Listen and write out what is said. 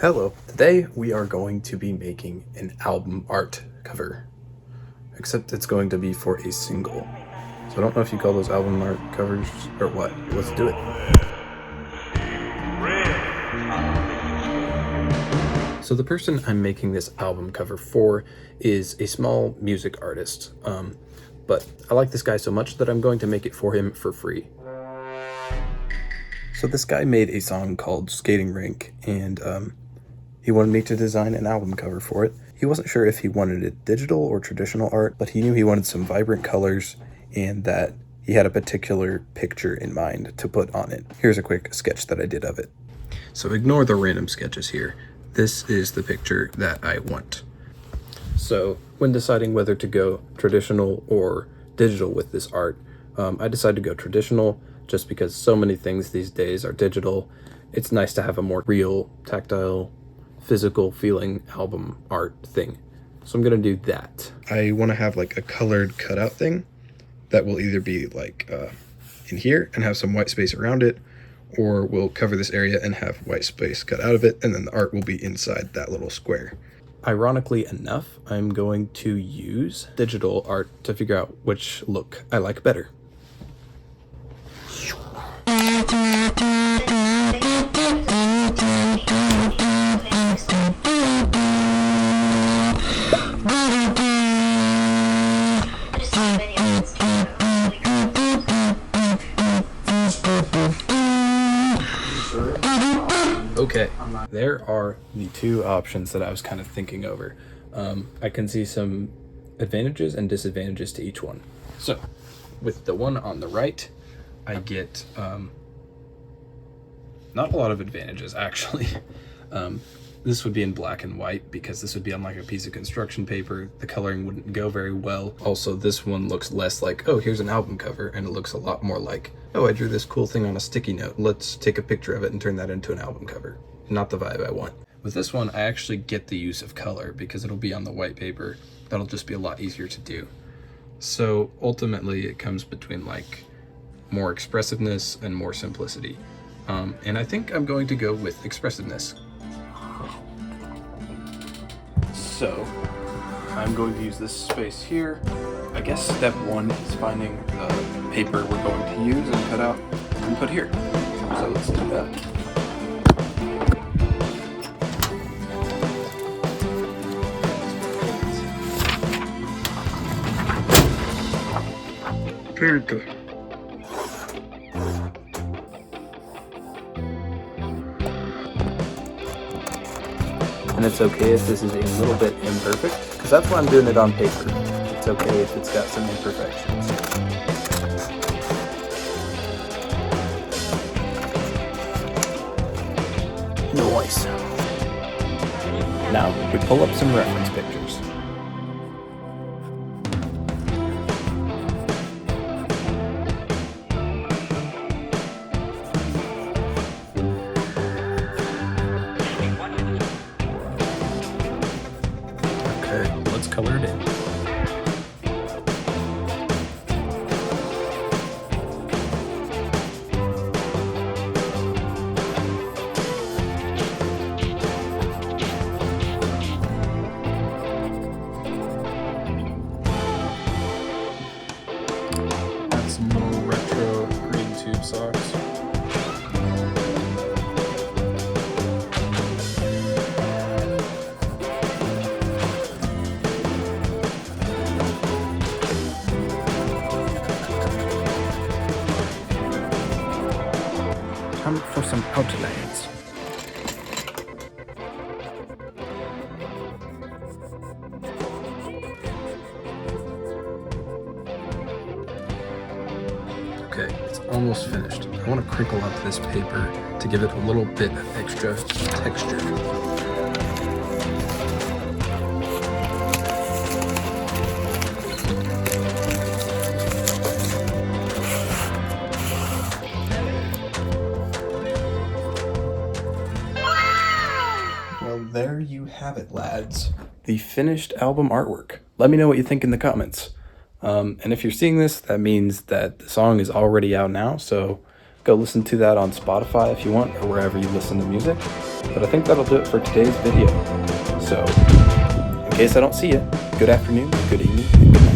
Hello, today we are going to be making an album art cover, except it's going to be for a single. So I don't know if you call those album art covers or what. Let's do it. So the person I'm making this album cover for is a small music artist, but I like this guy so much that I'm going to make it for him for free. So this guy made a song called Skating Rink, and he wanted me to design an album cover for it. He wasn't sure if he wanted it digital or traditional art, but he knew he wanted some vibrant colors and that he had a particular picture in mind to put on it. Here's a quick sketch that I did of it. So ignore the random sketches here. This is the picture that I want. So when deciding whether to go traditional or digital with this art, I decided to go traditional just because so many things these days are digital. It's nice to have a more real, tactile, physical feeling album art thing. So I'm gonna do that. I want to have like a colored cutout thing that will either be like in here and have some white space around it, or we'll cover this area and have white space cut out of it, and then the art will be inside that little square. Ironically enough, I'm going to use digital art to figure out which look I like better. Okay, there are the two options that I was kind of thinking over. I can see some advantages and disadvantages to each one. So, with the one on the right, I get not a lot of advantages, actually. This would be in black and white because this would be on like a piece of construction paper. The coloring wouldn't go very well. Also, this one looks less like, oh, here's an album cover, and it looks a lot more like, oh, I drew this cool thing on a sticky note. Let's take a picture of it and turn that into an album cover. Not the vibe I want. With this one, I actually get the use of color because it'll be on the white paper. That'll just be a lot easier to do. So ultimately, it comes between like more expressiveness and more simplicity. And I think I'm going to go with expressiveness. So I'm going to use this space here. I guess step one is finding the paper we're going to use and cut out and put here. So let's do that. Very good. And it's okay if this is a little bit imperfect, because that's why I'm doing it on paper. It's okay if it's got some imperfections. Nice. Now, we pull up some reference pictures. Let's color it in. Add some little retro green tube socks. Time for some outlines. Okay, it's almost finished. I want to crinkle up this paper to give it a little bit of extra texture. There you have it, lads. The finished album artwork. Let me know what you think in the comments. And if you're seeing this, that means that the song is already out now, so Go listen to that on Spotify if you want, or wherever you listen to music. But I think that'll do it for today's video. So, in case I don't see you, good afternoon, good evening, and good night.